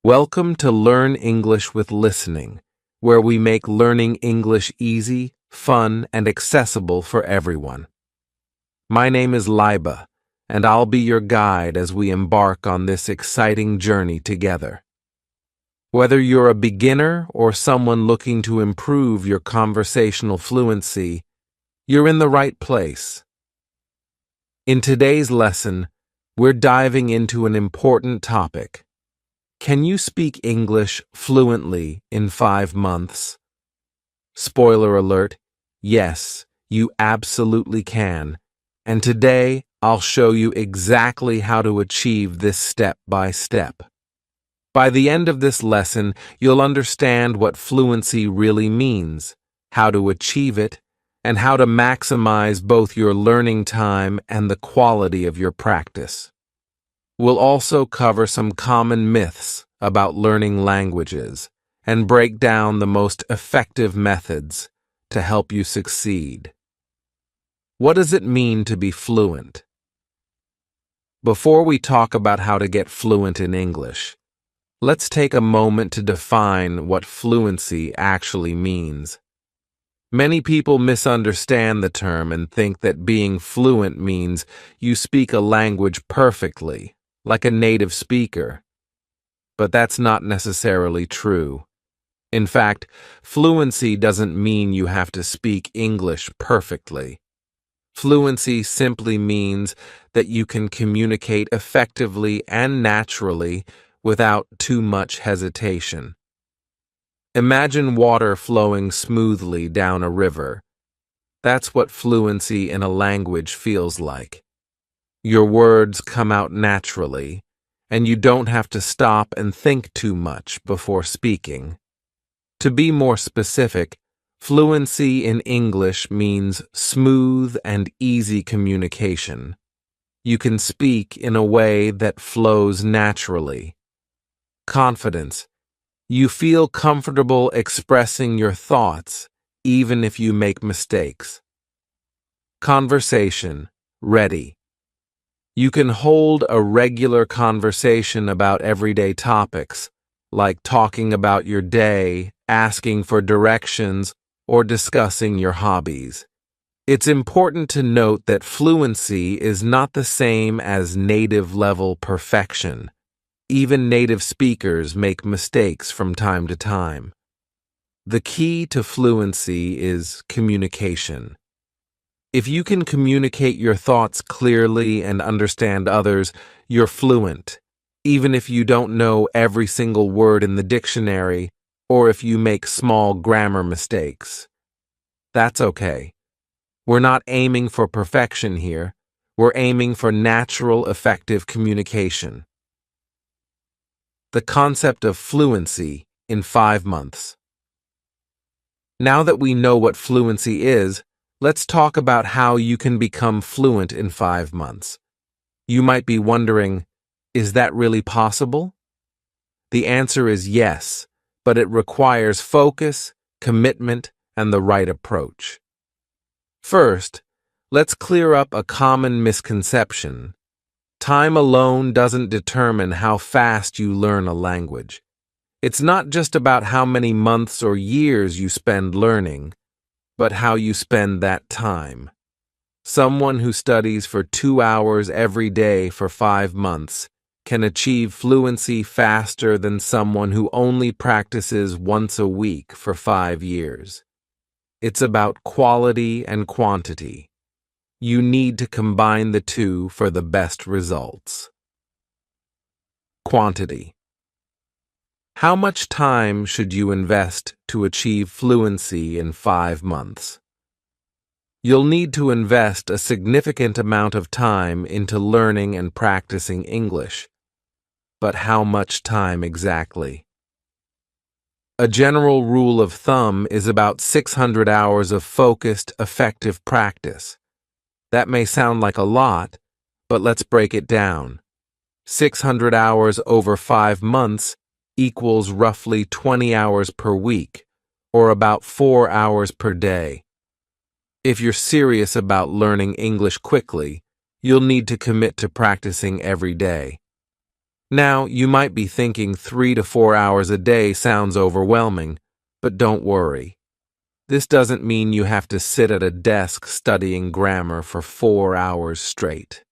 Welcome to Learn English with Listening, where we make learning English easy, fun, and accessible for everyone. My name is Liba, and I'll be your guide as we embark on this exciting journey together. Whether you're a beginner or someone looking to improve your conversational fluency, you're in the right place. In today's lesson, we're diving into an important topic. Can you speak English fluently in 5 months? Spoiler alert, yes, you absolutely can. And today, I'll show you exactly how to achieve this step by step. By the end of this lesson, you'll understand what fluency really means, how to achieve it, and how to maximize both your learning time and the quality of your practice. We'll also cover some common myths about learning languages and break down the most effective methods to help you succeed. What does it mean to be fluent? Before we talk about how to get fluent in English, let's take a moment to define what fluency actually means. Many people misunderstand the term and think that being fluent means you speak a language perfectly, like a native speaker. But that's not necessarily true. In fact, fluency doesn't mean you have to speak English perfectly. Fluency simply means that you can communicate effectively and naturally without too much hesitation. Imagine water flowing smoothly down a river. That's what fluency in a language feels like. Your words come out naturally, and you don't have to stop and think too much before speaking. To be more specific, fluency in English means smooth and easy communication. You can speak in a way that flows naturally. Confidence. You feel comfortable expressing your thoughts, even if you make mistakes. Conversation. Ready. You can hold a regular conversation about everyday topics, like talking about your day, asking for directions, or discussing your hobbies. It's important to note that fluency is not the same as native-level perfection. Even native speakers make mistakes from time to time. The key to fluency is communication. If you can communicate your thoughts clearly and understand others, you're fluent, even if you don't know every single word in the dictionary or if you make small grammar mistakes. That's okay. We're not aiming for perfection here. We're aiming for natural, effective communication. The concept of fluency in 5 months. Now that we know what fluency is, let's talk about how you can become fluent in 5 months. You might be wondering, is that really possible? The answer is yes, but it requires focus, commitment, and the right approach. First, let's clear up a common misconception. Time alone doesn't determine how fast you learn a language. It's not just about how many months or years you spend learning, but how you spend that time. Someone who studies for 2 hours every day for 5 months can achieve fluency faster than someone who only practices once a week for 5 years. It's about quality and quantity. You need to combine the two for the best results. Quantity. How much time should you invest to achieve fluency in 5 months? You'll need to invest a significant amount of time into learning and practicing English. But how much time exactly? A general rule of thumb is about 600 hours of focused, effective practice. That may sound like a lot, but let's break it down. 600 hours over 5 months equals roughly 20 hours per week, or about 4 hours per day. If you're serious about learning English quickly, you'll need to commit to practicing every day. Now, you might be thinking 3 to 4 hours a day sounds overwhelming, but don't worry. This doesn't mean you have to sit at a desk studying grammar for 4 hours straight.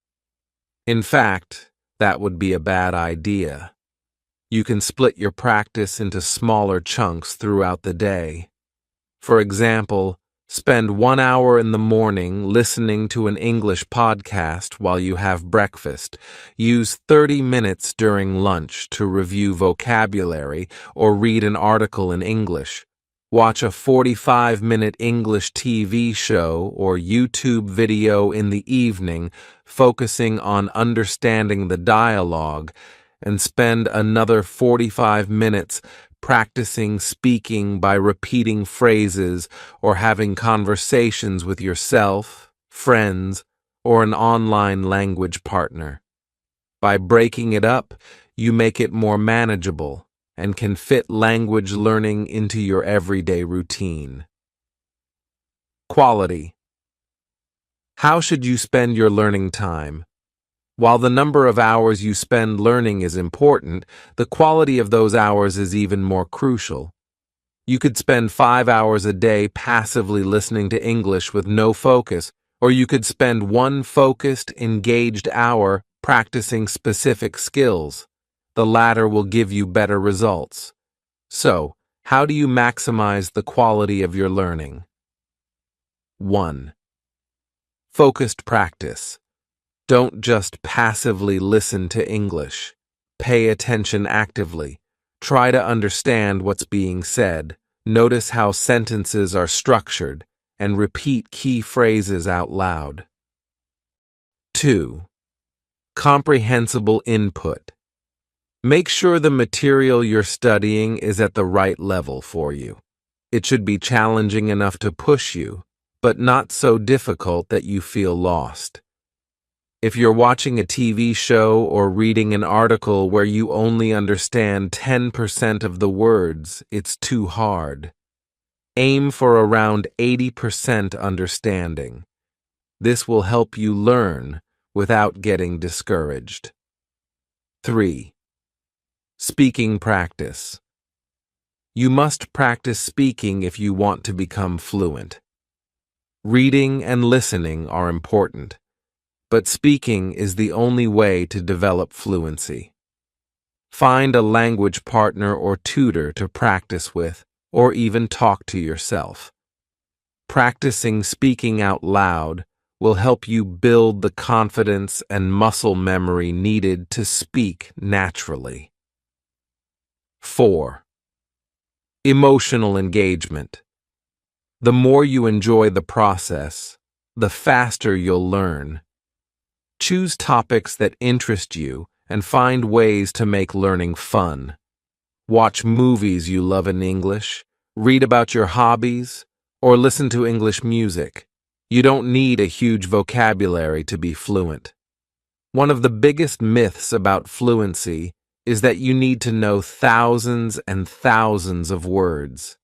In fact, that would be a bad idea. You can split your practice into smaller chunks throughout the day. For example, spend 1 hour in the morning listening to an English podcast while you have breakfast. Use 30 minutes during lunch to review vocabulary or read an article in English. Watch a 45-minute English TV show or YouTube video in the evening, focusing on understanding the dialogue, and spend another 45 minutes practicing speaking by repeating phrases or having conversations with yourself, friends, or an online language partner. By breaking it up, you make it more manageable and can fit language learning into your everyday routine. Quality. How should you spend your learning time? While the number of hours you spend learning is important, the quality of those hours is even more crucial. You could spend 5 hours a day passively listening to English with no focus, or you could spend one focused, engaged hour practicing specific skills. The latter will give you better results. So, how do you maximize the quality of your learning? 1. Focused practice. Don't just passively listen to English. Pay attention actively. Try to understand what's being said. Notice how sentences are structured, and repeat key phrases out loud. 2. Comprehensible input. Make sure the material you're studying is at the right level for you. It should be challenging enough to push you, but not so difficult that you feel lost. If you're watching a TV show or reading an article where you only understand 10% of the words, it's too hard. Aim for around 80% understanding. This will help you learn without getting discouraged. 3. Speaking practice. You must practice speaking if you want to become fluent. Reading and listening are important, but speaking is the only way to develop fluency. Find a language partner or tutor to practice with, or even talk to yourself. Practicing speaking out loud will help you build the confidence and muscle memory needed to speak naturally. 4. Emotional engagement. The more you enjoy the process, the faster you'll learn. Choose topics that interest you and find ways to make learning fun. Watch movies you love in English, read about your hobbies, or listen to English music. You don't need a huge vocabulary to be fluent. One of the biggest myths about fluency is that you need to know thousands and thousands of words.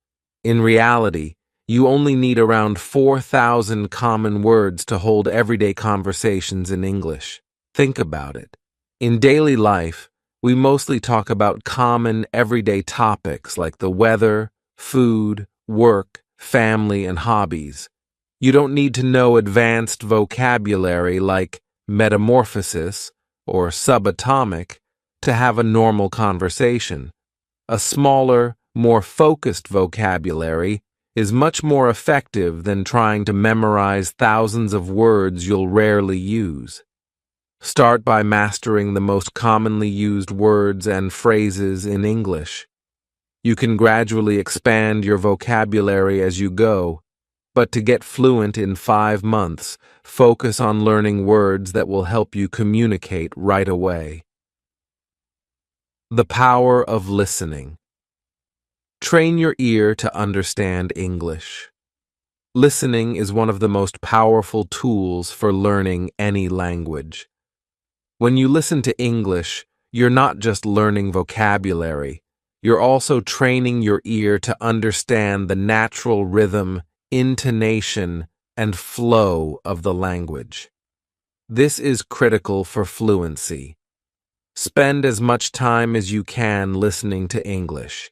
In reality, you only need around 4,000 common words to hold everyday conversations in English. Think about it. In daily life, we mostly talk about common everyday topics like the weather, food, work, family, and hobbies. You don't need to know advanced vocabulary like metamorphosis or subatomic to have a normal conversation. A smaller, more focused vocabulary is much more effective than trying to memorize thousands of words you'll rarely use. Start by mastering the most commonly used words and phrases in English. You can gradually expand your vocabulary as you go, but to get fluent in 5 months, focus on learning words that will help you communicate right away. The power of listening. Train your ear to understand English. Listening is one of the most powerful tools for learning any language. When you listen to English, you're not just learning vocabulary, you're also training your ear to understand the natural rhythm, intonation, and flow of the language. This is critical for fluency. Spend as much time as you can listening to English.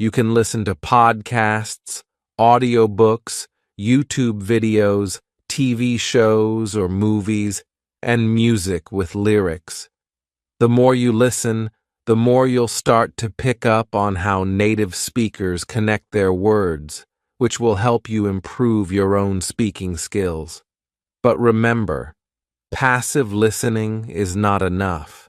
You can listen to podcasts, audiobooks, YouTube videos, TV shows or movies, and music with lyrics. The more you listen, the more you'll start to pick up on how native speakers connect their words, which will help you improve your own speaking skills. But remember, passive listening is not enough.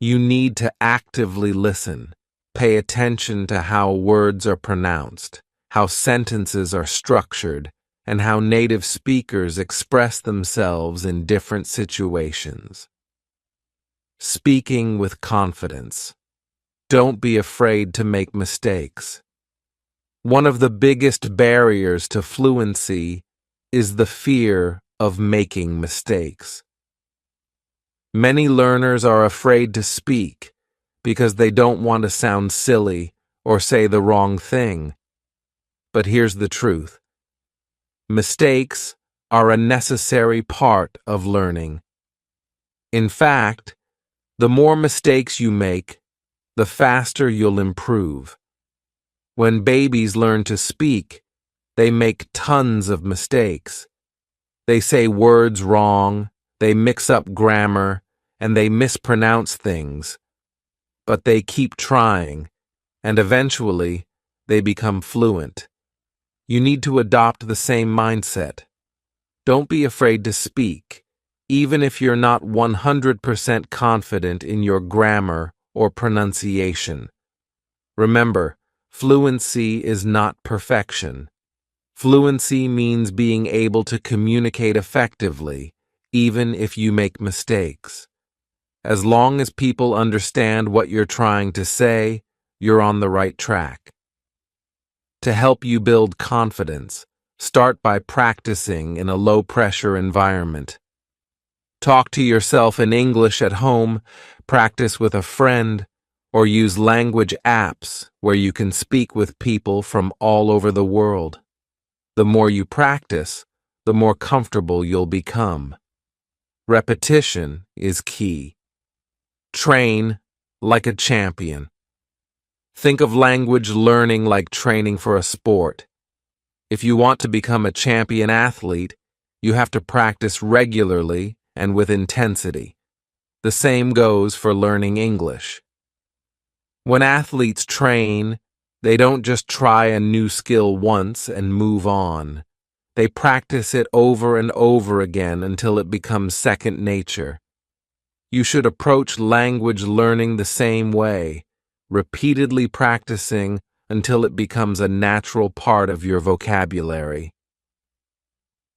You need to actively listen. Pay attention to how words are pronounced, how sentences are structured, and how native speakers express themselves in different situations. Speaking with confidence. Don't be afraid to make mistakes. One of the biggest barriers to fluency is the fear of making mistakes. Many learners are afraid to speak because they don't want to sound silly or say the wrong thing. But here's the truth. Mistakes are a necessary part of learning. In fact, the more mistakes you make, the faster you'll improve. When babies learn to speak, they make tons of mistakes. They say words wrong, they mix up grammar, and they mispronounce things. But they keep trying, and eventually, they become fluent. You need to adopt the same mindset. Don't be afraid to speak, even if you're not 100% confident in your grammar or pronunciation. Remember, fluency is not perfection. Fluency means being able to communicate effectively, even if you make mistakes. As long as people understand what you're trying to say, you're on the right track. To help you build confidence, start by practicing in a low-pressure environment. Talk to yourself in English at home, practice with a friend, or use language apps where you can speak with people from all over the world. The more you practice, the more comfortable you'll become. Repetition is key. Train like a champion. Think of language learning like training for a sport. If you want to become a champion athlete, you have to practice regularly and with intensity. The same goes for learning English. When athletes train, they don't just try a new skill once and move on. They practice it over and over again until it becomes second nature. You should approach language learning the same way, repeatedly practicing until it becomes a natural part of your vocabulary.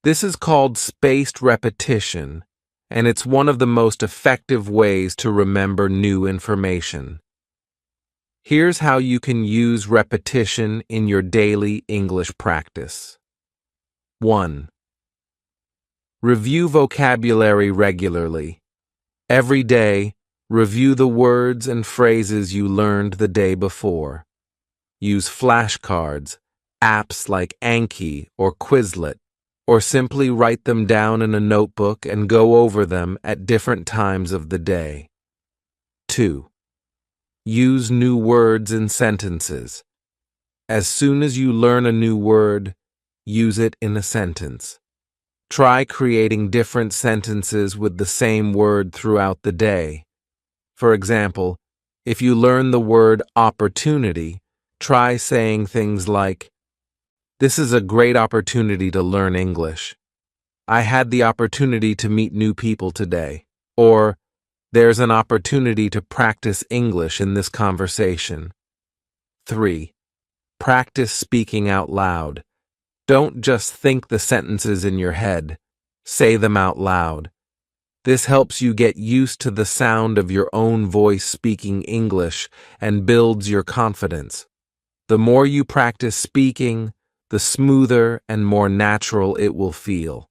This is called spaced repetition, and it's one of the most effective ways to remember new information. Here's how you can use repetition in your daily English practice. 1. Review vocabulary regularly. Every day, review the words and phrases you learned the day before. Use flashcards, apps like Anki or Quizlet, or simply write them down in a notebook and go over them at different times of the day. 2. Use new words in sentences. As soon as you learn a new word, use it in a sentence. Try creating different sentences with the same word throughout the day. For example, if you learn the word opportunity, try saying things like, "This is a great opportunity to learn English. I had the opportunity to meet new people today." Or, "There's an opportunity to practice English in this conversation." 3. Practice speaking out loud. Don't just think the sentences in your head. Say them out loud. This helps you get used to the sound of your own voice speaking English and builds your confidence. The more you practice speaking, the smoother and more natural it will feel.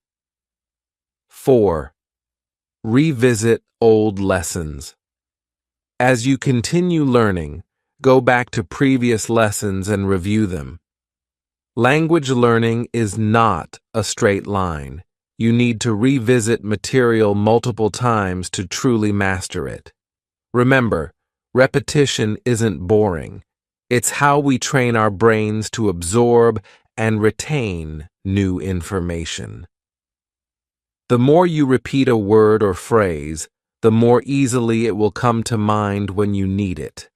4. Revisit old lessons. As you continue learning, go back to previous lessons and review them. Language learning is not a straight line. You need to revisit material multiple times to truly master it. Remember, repetition isn't boring. It's how we train our brains to absorb and retain new information. The more you repeat a word or phrase, the more easily it will come to mind when you need it.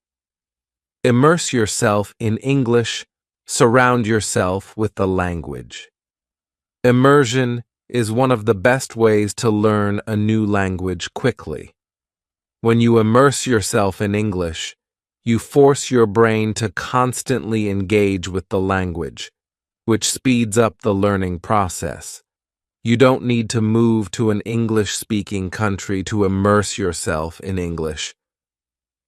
Immerse yourself in English. Surround yourself with the language. Immersion is one of the best ways to learn a new language quickly. When you immerse yourself in English, you force your brain to constantly engage with the language, which speeds up the learning process. You don't need to move to an English-speaking country to immerse yourself in English.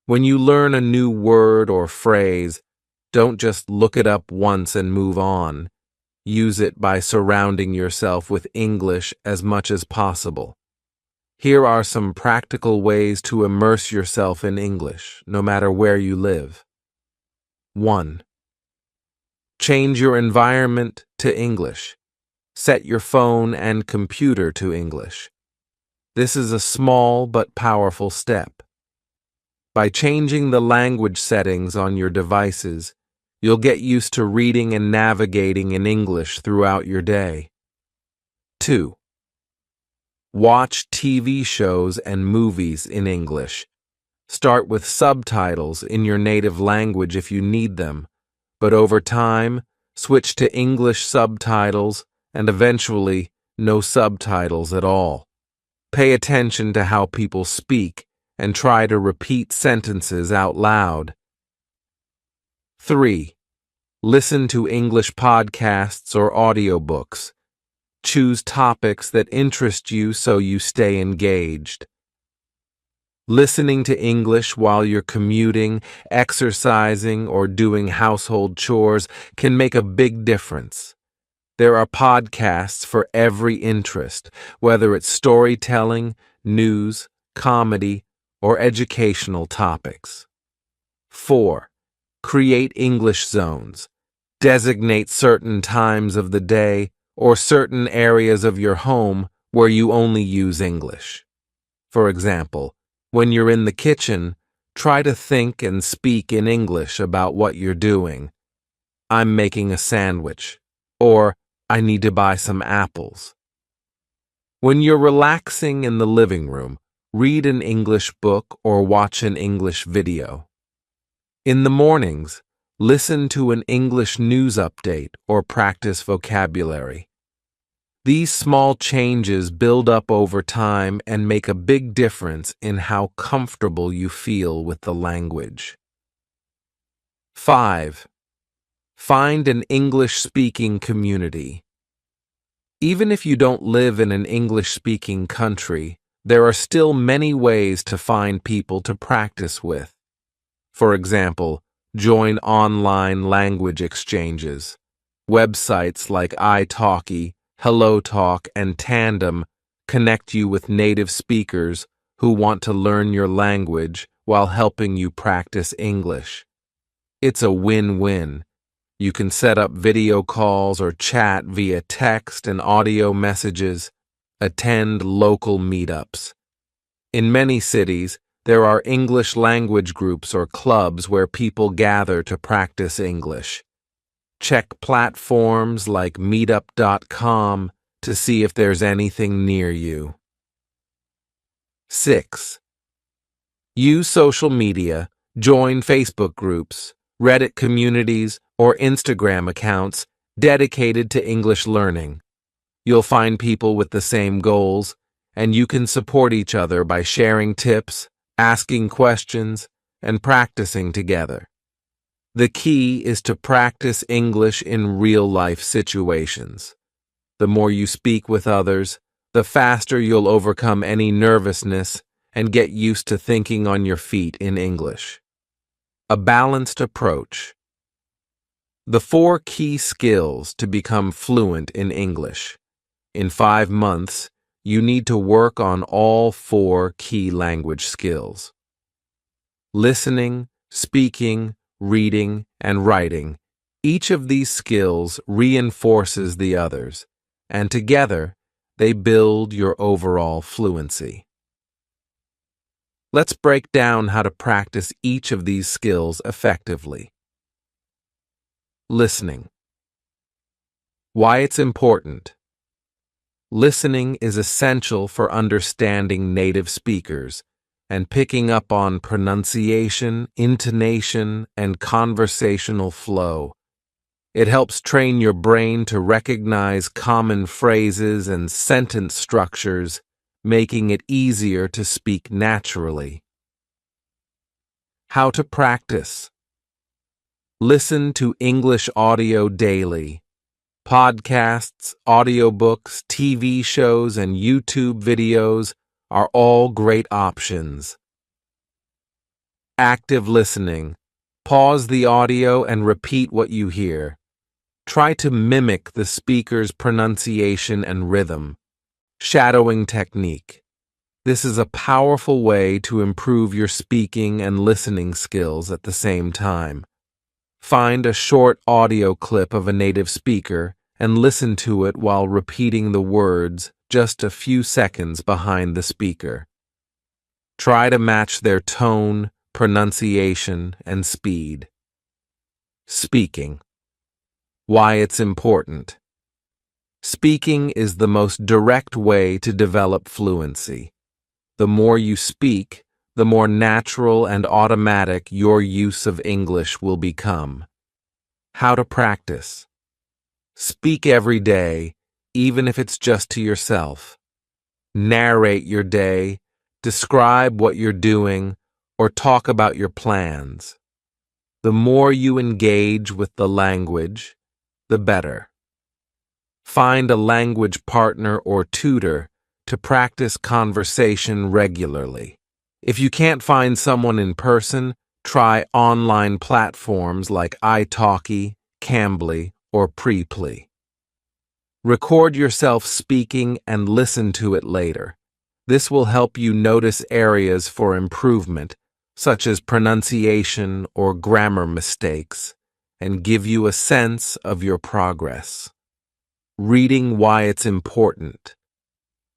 When you learn a new word or phrase, don't just look it up once and move on. Use it by surrounding yourself with English as much as possible. Here are some practical ways to immerse yourself in English, no matter where you live. 1. Change your environment to English. Set your phone and computer to English. This is a small but powerful step. By changing the language settings on your devices, you'll get used to reading and navigating in English throughout your day. 2. Watch TV shows and movies in English. Start with subtitles in your native language if you need them, but over time, switch to English subtitles and eventually no subtitles at all. Pay attention to how people speak and try to repeat sentences out loud. 3. Listen to English podcasts or audiobooks. Choose topics that interest you so you stay engaged. Listening to English while you're commuting, exercising, or doing household chores can make a big difference. There are podcasts for every interest, whether it's storytelling, news, comedy, or educational topics. 4. Create English zones. Designate certain times of the day or certain areas of your home where you only use English. For example, when you're in the kitchen, try to think and speak in English about what you're doing. I'm making a sandwich, or I need to buy some apples. When you're relaxing in the living room, read an English book or watch an English video. In the mornings, listen to an English news update or practice vocabulary. These small changes build up over time and make a big difference in how comfortable you feel with the language. 5. Find an English-speaking community. Even if you don't live in an English-speaking country, there are still many ways to find people to practice with. For example, join online language exchanges. Websites like italki, HelloTalk, and Tandem connect you with native speakers who want to learn your language while helping you practice English. It's a win-win. You can set up video calls or chat via text and audio messages, attend local meetups. In many cities, there are English language groups or clubs where people gather to practice English. Check platforms like meetup.com to see if there's anything near you. 6. Use social media, join Facebook groups, Reddit communities, or Instagram accounts dedicated to English learning. You'll find people with the same goals, and you can support each other by sharing tips, asking questions, and practicing together. The key is to practice English in real-life situations. The more you speak with others, the faster you'll overcome any nervousness and get used to thinking on your feet in English. A balanced approach. The 4 key skills to become fluent in English. In 5 months, you need to work on all 4 key language skills. Listening, speaking, reading, and writing. Each of these skills reinforces the others, and together, they build your overall fluency. Let's break down how to practice each of these skills effectively. Listening. Why it's important. Listening is essential for understanding native speakers and picking up on pronunciation, intonation, and conversational flow. It helps train your brain to recognize common phrases and sentence structures, making it easier to speak naturally. How to practice. Listen to English audio daily. Podcasts, audiobooks, TV shows, and YouTube videos are all great options. Active listening. Pause the audio and repeat what you hear. Try to mimic the speaker's pronunciation and rhythm. Shadowing technique. This is a powerful way to improve your speaking and listening skills at the same time. Find a short audio clip of a native speaker and listen to it while repeating the words just a few seconds behind the speaker. Try to match their tone, pronunciation, and speed. Speaking. Why it's important. Speaking is the most direct way to develop fluency. The more you speak, the more natural and automatic your use of English will become. How to practice. Speak every day, even if it's just to yourself. Narrate your day, describe what you're doing, or talk about your plans. The more you engage with the language, the better. Find a language partner or tutor to practice conversation regularly. If you can't find someone in person, try online platforms like italki, Cambly, or Preply. Record yourself speaking and listen to it later. This will help you notice areas for improvement, such as pronunciation or grammar mistakes, and give you a sense of your progress. Reading why it's important.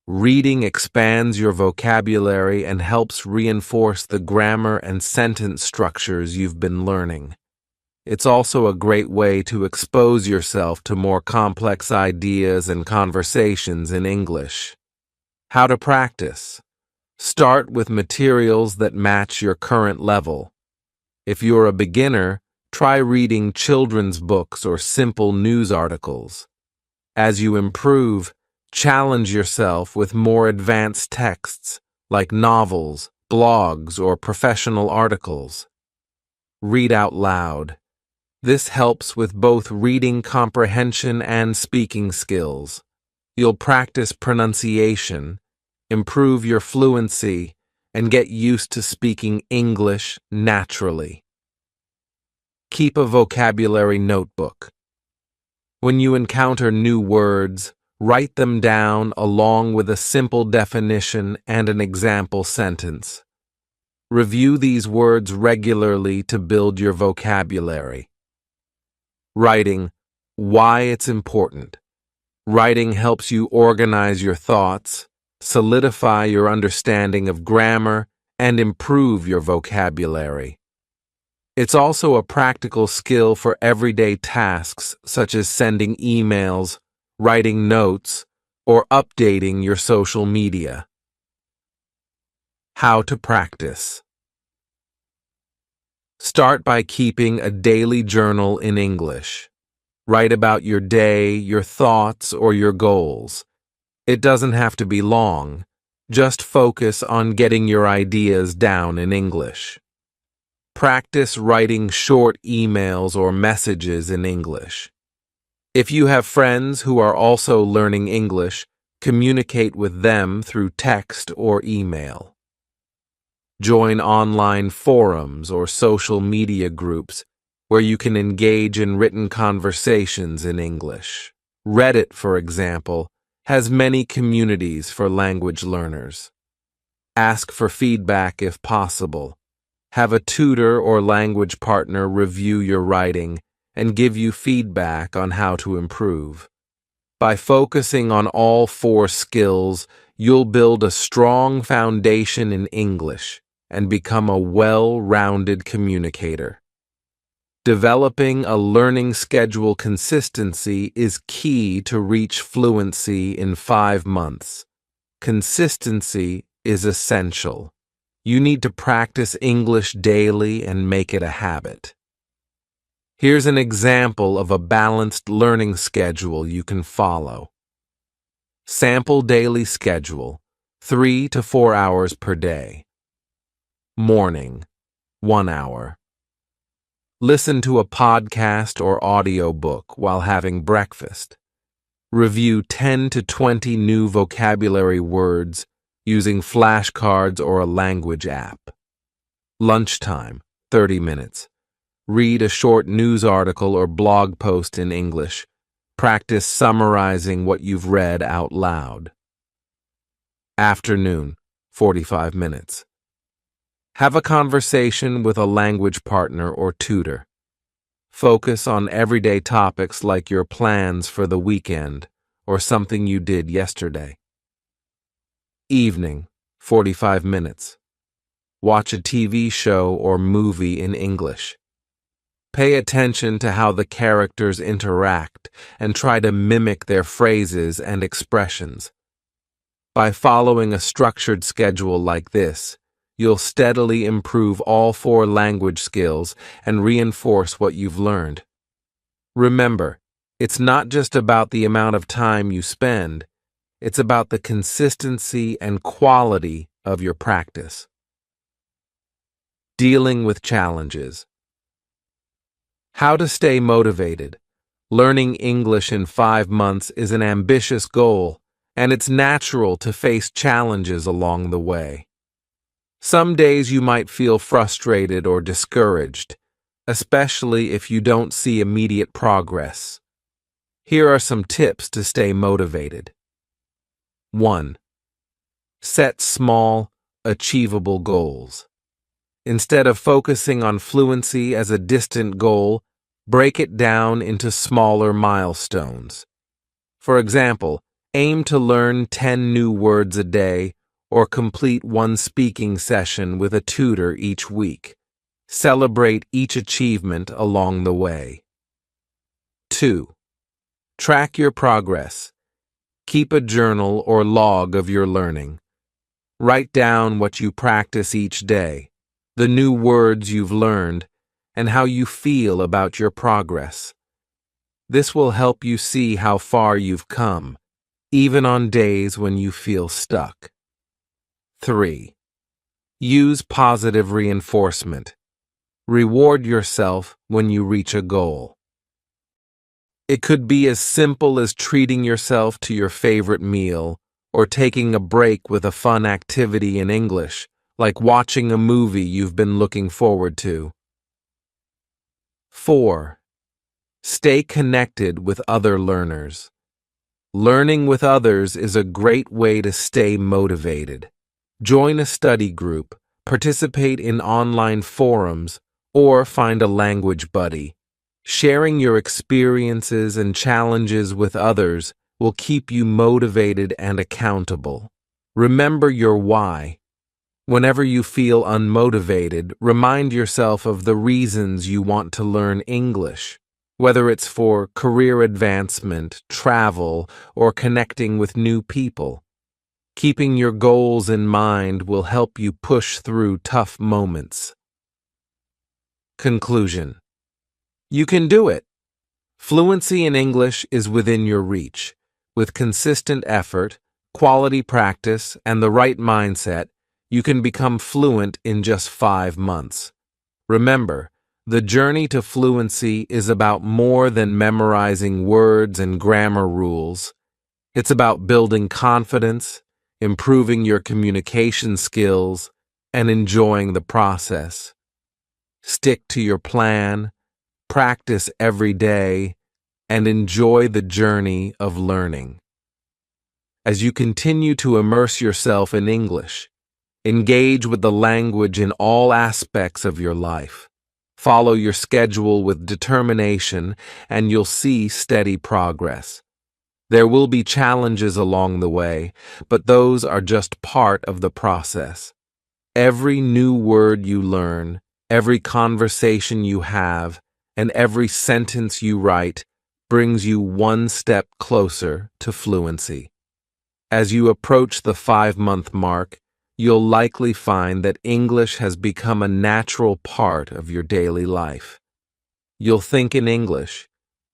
Reading expands your vocabulary and helps reinforce the grammar and sentence structures you've been learning. It's also a great way to expose yourself to more complex ideas and conversations in English. How to practice. Start with materials that match your current level. If you're a beginner, try reading children's books or simple news articles. As you improve, challenge yourself with more advanced texts like novels, blogs, or professional articles. Read out loud. This helps with both reading comprehension and speaking skills. You'll practice pronunciation, improve your fluency, and get used to speaking English naturally. Keep a vocabulary notebook. When you encounter new words, write them down along with a simple definition and an example sentence. Review these words regularly to build your vocabulary. Writing, why it's important. Writing helps you organize your thoughts, solidify your understanding of grammar, and improve your vocabulary. It's also a practical skill for everyday tasks such as sending emails, writing notes, or updating your social media. How to practice. Start by keeping a daily journal in English. Write about your day, your thoughts, or your goals. It doesn't have to be long. Just focus on getting your ideas down in English. Practice writing short emails or messages in English. If you have friends who are also learning English, communicate with them through text or email. Join online forums or social media groups where you can engage in written conversations in English. Reddit, for example, has many communities for language learners. Ask for feedback if possible. Have a tutor or language partner review your writing and give you feedback on how to improve. By focusing on all 4 skills, you'll build a strong foundation in English and become a well-rounded communicator. Developing a learning schedule consistency is key to reach fluency in 5 months. Consistency is essential. You need to practice English daily and make it a habit. Here's an example of a balanced learning schedule you can follow. Sample daily schedule, 3 to 4 hours per day. Morning, 1 hour. Listen to a podcast or audiobook while having breakfast. Review 10 to 20 new vocabulary words using flashcards or a language app. Lunchtime, 30 minutes. Read a short news article or blog post in English. Practice summarizing what you've read out loud. Afternoon, 45 minutes. Have a conversation with a language partner or tutor. Focus on everyday topics like your plans for the weekend or something you did yesterday. Evening, 45 minutes. Watch a TV show or movie in English. Pay attention to how the characters interact and try to mimic their phrases and expressions. By following a structured schedule like this, you'll steadily improve all 4 language skills and reinforce what you've learned. Remember, it's not just about the amount of time you spend, it's about the consistency and quality of your practice. Dealing with challenges. How to stay motivated. Learning English in 5 months is an ambitious goal, and it's natural to face challenges along the way. Some days you might feel frustrated or discouraged, especially if you don't see immediate progress. Here are some tips to stay motivated. 1. Set small, achievable goals. Instead of focusing on fluency as a distant goal, break it down into smaller milestones. For example, aim to learn 10 new words a day or complete 1 speaking session with a tutor each week. Celebrate each achievement along the way. 2. Track your progress. Keep a journal or log of your learning. Write down what you practice each day, the new words you've learned, and how you feel about your progress. This will help you see how far you've come, even on days when you feel stuck. 3. Use positive reinforcement. Reward yourself when you reach a goal. It could be as simple as treating yourself to your favorite meal or taking a break with a fun activity in English, like watching a movie you've been looking forward to. 4. Stay connected with other learners. Learning with others is a great way to stay motivated. Join a study group, participate in online forums, or find a language buddy. Sharing your experiences and challenges with others will keep you motivated and accountable. Remember your why. Whenever you feel unmotivated, remind yourself of the reasons you want to learn English, whether it's for career advancement, travel, or connecting with new people. Keeping your goals in mind will help you push through tough moments. Conclusion. You can do it. Fluency in English is within your reach. With consistent effort, quality practice, and the right mindset, you can become fluent in just 5 months. Remember, the journey to fluency is about more than memorizing words and grammar rules. It's about building confidence, improving your communication skills, and enjoying the process. Stick to your plan, practice every day, and enjoy the journey of learning. As you continue to immerse yourself in English, engage with the language in all aspects of your life. Follow your schedule with determination, and you'll see steady progress. There will be challenges along the way, but those are just part of the process. Every new word you learn, every conversation you have, and every sentence you write brings you one step closer to fluency. As you approach the 5-month mark, you'll likely find that English has become a natural part of your daily life. You'll think in English,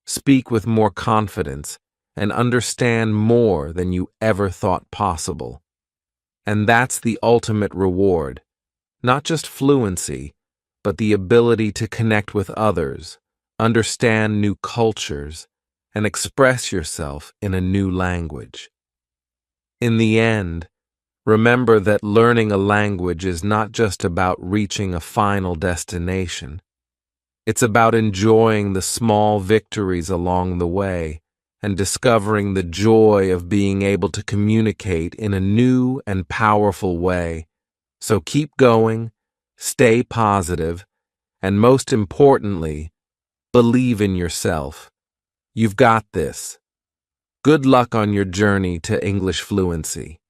speak with more confidence, and understand more than you ever thought possible. And that's the ultimate reward, not just fluency, but the ability to connect with others, understand new cultures, and express yourself in a new language. In the end, remember that learning a language is not just about reaching a final destination. It's about enjoying the small victories along the way and discovering the joy of being able to communicate in a new and powerful way. So keep going, stay positive, and most importantly, believe in yourself. You've got this. Good luck on your journey to English fluency.